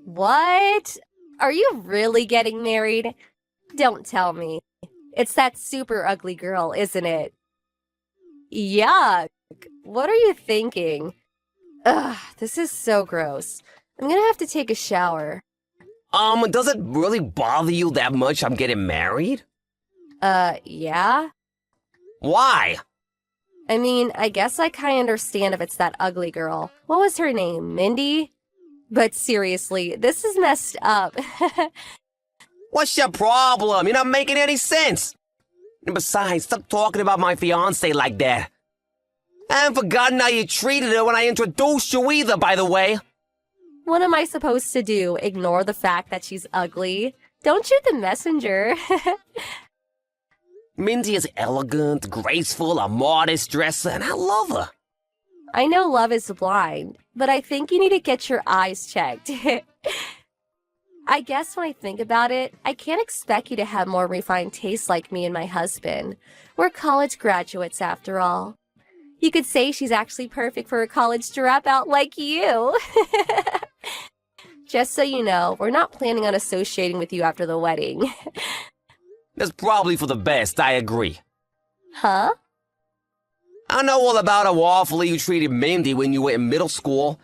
What? Are you really getting married? Don't tell me. It's that super ugly girl, isn't it? Yuck. What are you thinking? Ugh, this is so gross. I'm gonna have to take a shower. Does it really bother you that much I'm getting married? Yeah? Why? I mean, I guess I kinda understand if it's that ugly girl. What was her name? Mindy? But seriously, this is messed up. What's your problem? You're not making any sense. And besides, stop talking about my fiancé like that. I haven't forgotten how you treated her when I introduced you either, by the way. What am I supposed to do? Ignore the fact that she's ugly? Don't shoot the messenger. Mindy is elegant, graceful, a modest dresser, and I love her. I know love is blind, but I think you need to get your eyes checked. I guess when I think about it, I can't expect you to have more refined taste like me and my husband. We're college graduates after all. You could say she's actually perfect for a college dropout like you. Just so you know, we're not planning on associating with you after the wedding. That's probably for the best, I agree. Huh? I know all about how awfully you treated Mindy when you were in middle school.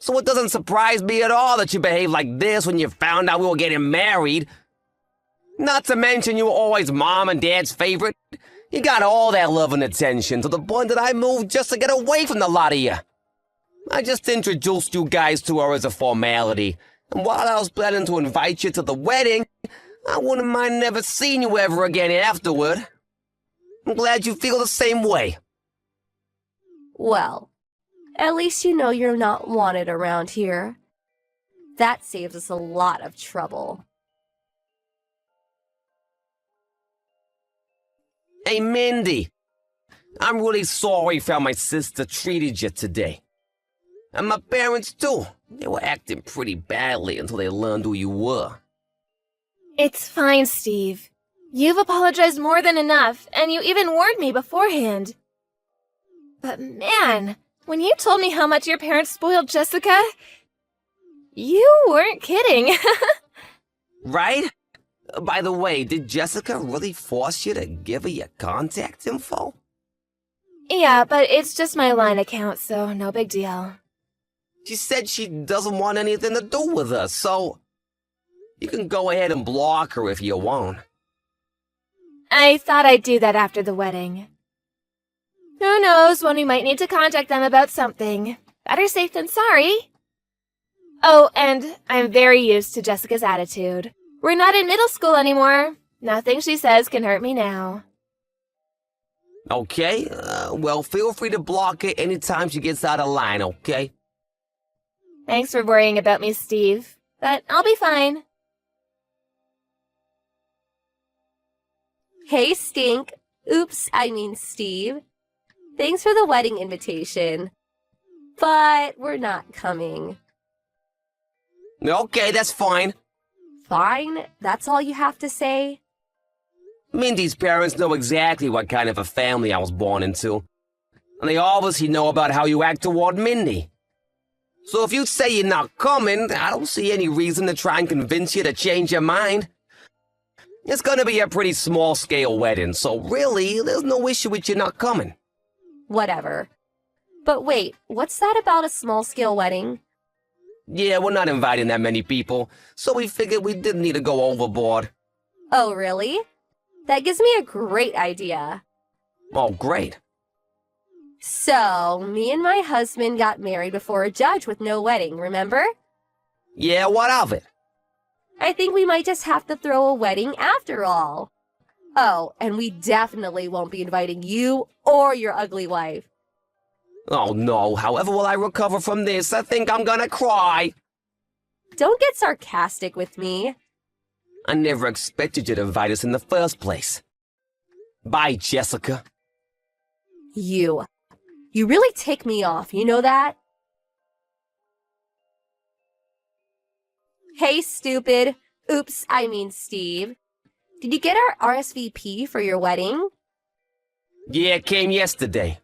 So it doesn't surprise me at all that you behaved like this when you found out we were getting married. Not to mention you were always Mom and Dad's favorite. You got all that love and attention to the point that I moved just to get away from the lot of you. I just introduced you guys to her as a formality. And while I was planning to invite you to the wedding, I wouldn't mind never seeing you ever again afterward. I'm glad you feel the same way. Well, at least you know you're not wanted around here. That saves us a lot of trouble. Hey, Mindy. I'm really sorry for how my sister treated you today. And my parents, too. They were acting pretty badly until they learned who you were. It's fine, Steve. You've apologized more than enough, and you even warned me beforehand. But man, when you told me how much your parents spoiled Jessica, you weren't kidding. Right? By the way, did Jessica really force you to give her your contact info? Yeah, but it's just my line account, so no big deal. She said she doesn't want anything to do with us, so you can go ahead and block her if you want. I thought I'd do that after the wedding. Who knows when we might need to contact them about something. Better safe than sorry. Oh, and I'm very used to Jessica's attitude. We're not in middle school anymore. Nothing she says can hurt me now. Okay, well, feel free to block her anytime she gets out of line, okay? Thanks for worrying about me, Steve. But I'll be fine. Hey, Stink. Oops, I mean Steve. Thanks for the wedding invitation. But we're not coming. Okay, that's fine. Fine? That's all you have to say? Mindy's parents know exactly what kind of a family I was born into. And they obviously know about how you act toward Mindy. So if you say you're not coming, I don't see any reason to try and convince you to change your mind. It's gonna be a pretty small-scale wedding, so really, there's no issue with you not coming. Whatever. But wait, what's that about a small-scale wedding? Yeah, we're not inviting that many people, so we figured we didn't need to go overboard. Oh, really? That gives me a great idea. Oh, great. So, me and my husband got married before a judge with no wedding, remember? Yeah, what of it? I think we might just have to throw a wedding after all. Oh, and we definitely won't be inviting you or your ugly wife. Oh no, however will I recover from this? I think I'm gonna cry. Don't get sarcastic with me. I never expected you to invite us in the first place. Bye, Jessica. You really tick me off, you know that? Hey, stupid. Oops, I mean Steve. Did you get our RSVP for your wedding? Yeah, it came yesterday.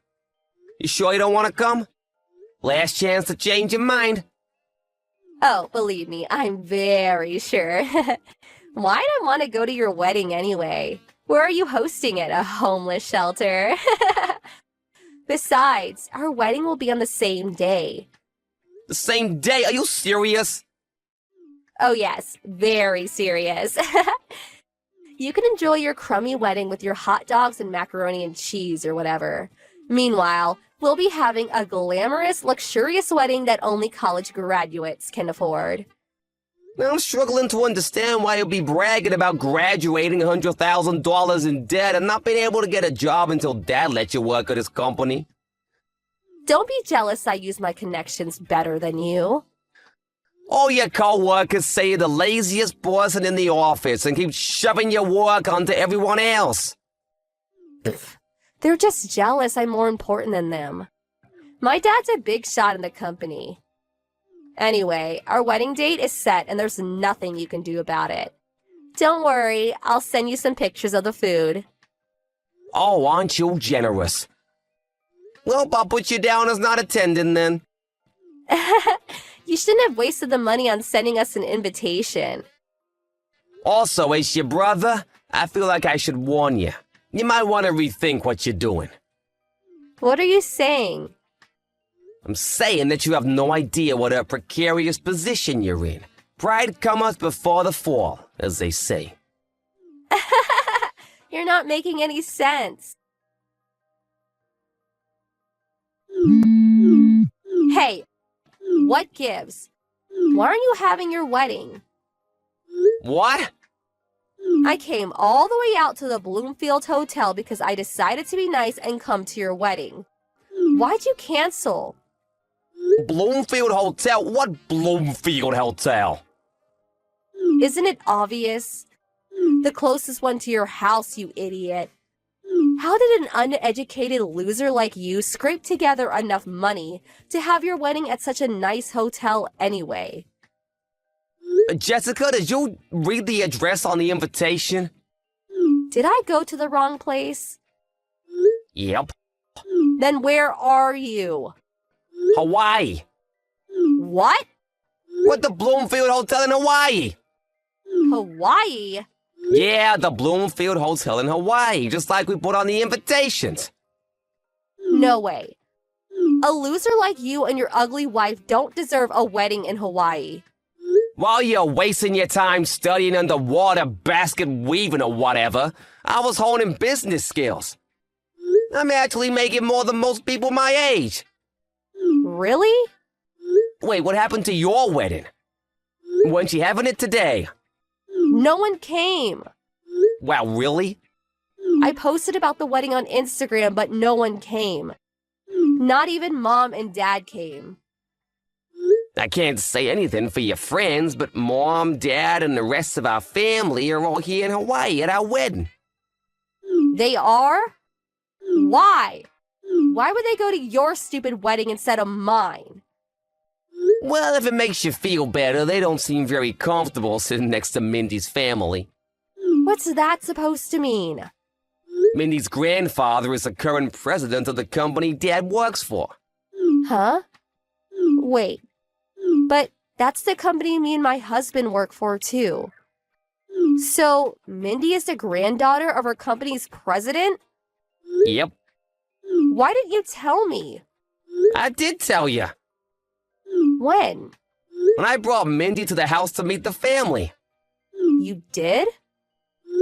You sure you don't want to come? Last chance to change your mind. Oh, believe me, I'm very sure. Why'd I want to go to your wedding anyway? Where are you hosting it? A homeless shelter? Besides, our wedding will be on the same day. The same day? Are you serious? Oh yes, very serious. You can enjoy your crummy wedding with your hot dogs and macaroni and cheese or whatever. Meanwhile, we'll be having a glamorous, luxurious wedding that only college graduates can afford. I'm struggling to understand why you'll be bragging about graduating $100,000 in debt and not being able to get a job until Dad lets you work at his company. Don't be jealous I use my connections better than you. All your co-workers say you're the laziest person in the office and keep shoving your work onto everyone else. They're just jealous I'm more important than them. My dad's a big shot in the company. Anyway, our wedding date is set and there's nothing you can do about it. Don't worry, I'll send you some pictures of the food. Oh, aren't you generous? Well, I'll put you down as not attending then. You shouldn't have wasted the money on sending us an invitation. Also, as your brother, I feel like I should warn you. You might want to rethink what you're doing. What are you saying? I'm saying that you have no idea what a precarious position you're in. Pride cometh before the fall, as they say. You're not making any sense. Hey, what gives? Why aren't you having your wedding? What? I came all the way out to the Bloomfield Hotel because I decided to be nice and come to your wedding. Why'd you cancel? Bloomfield Hotel? What Bloomfield Hotel? Isn't it obvious? The closest one to your house, you idiot. How did an uneducated loser like you scrape together enough money to have your wedding at such a nice hotel anyway? Jessica, did you read the address on the invitation? Did I go to the wrong place? Yep. Then where are you? Hawaii. What? What, the Bloomfield Hotel in Hawaii? Hawaii? Yeah, the Bloomfield Hotel in Hawaii, just like we put on the invitations. No way. A loser like you and your ugly wife don't deserve a wedding in Hawaii. While you're wasting your time studying underwater basket weaving or whatever, I was honing business skills. I'm actually making more than most people my age. Really? Wait, what happened to your wedding? Weren't you having it today? No one came. Wow, really? I posted about the wedding on Instagram, but no one came. Not even Mom and Dad came. I can't say anything for your friends, but Mom, Dad, and the rest of our family are all here in Hawaii at our wedding. They are? Why? Why would they go to your stupid wedding instead of mine? Well, if it makes you feel better, they don't seem very comfortable sitting next to Mindy's family. What's that supposed to mean? Mindy's grandfather is the current president of the company Dad works for. Huh? Wait. But that's the company me and my husband work for, too. So, Mindy is the granddaughter of our company's president? Yep, Why didn't you tell me? I did tell you. When? When I brought Mindy to the house to meet the family. You did?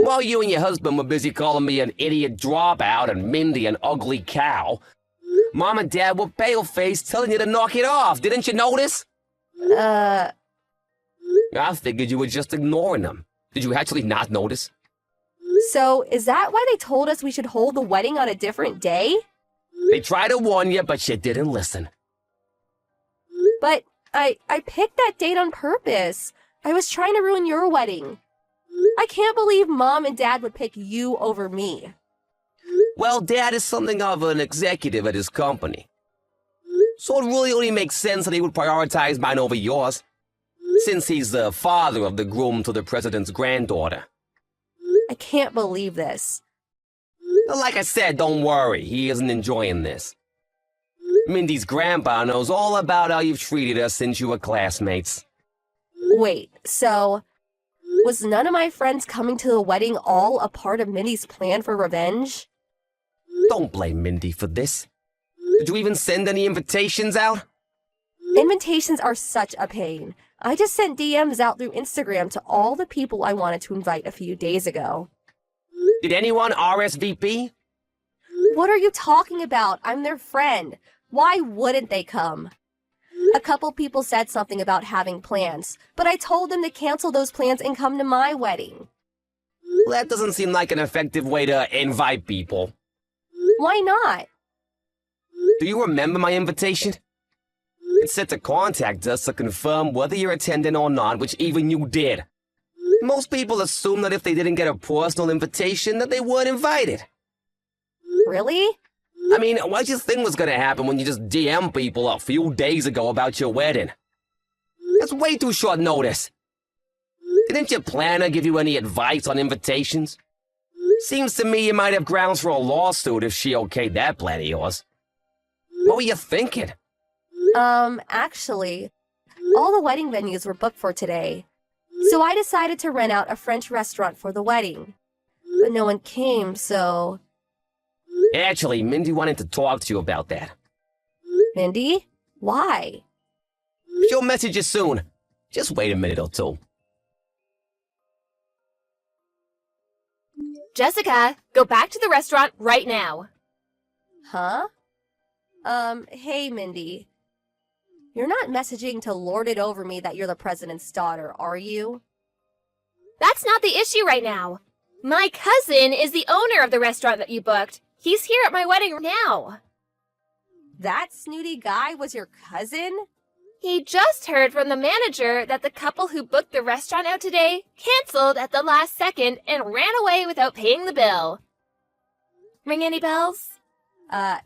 While you and your husband were busy calling me an idiot dropout and Mindy an ugly cow, Mom and Dad were pale-faced telling you to knock it off. Didn't you notice? I figured you were just ignoring them. Did you actually not notice? So is that why they told us we should hold the wedding on a different day? They tried to warn you, but you didn't listen. But I picked that date on purpose. I was trying to ruin your wedding. I can't believe Mom and Dad would pick you over me. Well, Dad is something of an executive at his company. So it really only makes sense that he would prioritize mine over yours, since he's the father of the groom to the president's granddaughter. I can't believe this. Like I said, don't worry, he isn't enjoying this. Mindy's grandpa knows all about how you've treated us since you were classmates. Wait, so was none of my friends coming to the wedding all a part of Mindy's plan for revenge? Don't blame Mindy for this. Did you even send any invitations out? Invitations are such a pain. I just sent DMs out through Instagram to all the people I wanted to invite a few days ago. Did anyone RSVP? What are you talking about? I'm their friend. Why wouldn't they come? A couple people said something about having plans, but I told them to cancel those plans and come to my wedding. Well, that doesn't seem like an effective way to invite people. Why not? Do you remember my invitation? It said to contact us to confirm whether you're attending or not, which even you did. Most people assume that if they didn't get a personal invitation, that they weren't invited. Really? I mean, what you think was gonna happen when you just DM people a few days ago about your wedding? That's way too short notice. Didn't your planner give you any advice on invitations? Seems to me you might have grounds for a lawsuit if she okayed that plan of yours. What were you thinking? Actually, all the wedding venues were booked for today. So I decided to rent out a French restaurant for the wedding. But no one came, so... Actually, Mindy wanted to talk to you about that. Mindy? Why? She'll message you soon. Just wait a minute or two. Jessica, go back to the restaurant right now. Huh? Hey, Mindy. You're not messaging to lord it over me that you're the president's daughter, are you? That's not the issue right now. My cousin is the owner of the restaurant that you booked. He's here at my wedding now. That snooty guy was your cousin? He just heard from the manager that the couple who booked the restaurant out today canceled at the last second and ran away without paying the bill. Ring any bells?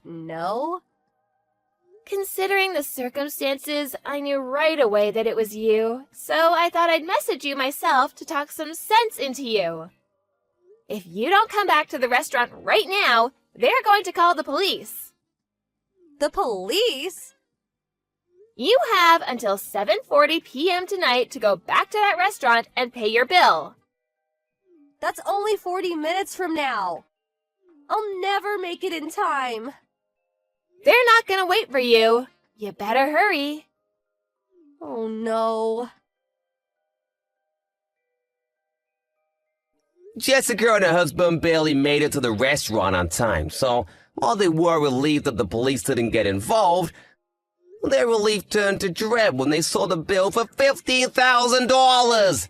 No. Considering the circumstances, I knew right away that it was you, so I thought I'd message you myself to talk some sense into you. If you don't come back to the restaurant right now, they're going to call the police. The police? You have until 7:40 p.m. tonight to go back to that restaurant and pay your bill. That's only 40 minutes from now. I'll never make it in time. They're not going to wait for you. You better hurry. Oh no. Jessica and her husband barely made it to the restaurant on time, so while they were relieved that the police didn't get involved, their relief turned to dread when they saw the bill for $15,000.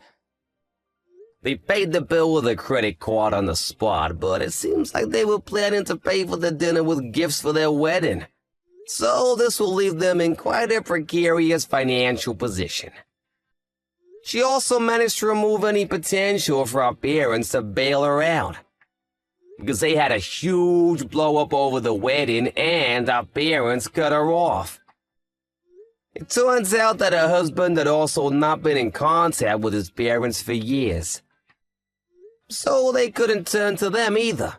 They paid the bill with a credit card on the spot, but it seems like they were planning to pay for the dinner with gifts for their wedding. So this will leave them in quite a precarious financial position. She also managed to remove any potential for our parents to bail her out, because they had a huge blow-up over the wedding and our parents cut her off. It turns out that her husband had also not been in contact with his parents for years, so they couldn't turn to them either.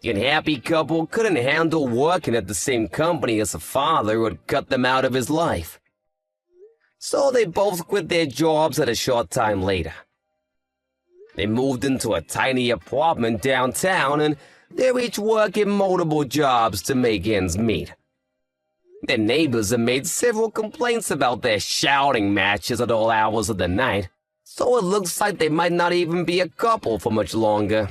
The unhappy couple couldn't handle working at the same company as a father who had cut them out of his life. So they both quit their jobs at a short time later. They moved into a tiny apartment downtown, and they're each working multiple jobs to make ends meet. Their neighbors have made several complaints about their shouting matches at all hours of the night, so it looks like they might not even be a couple for much longer.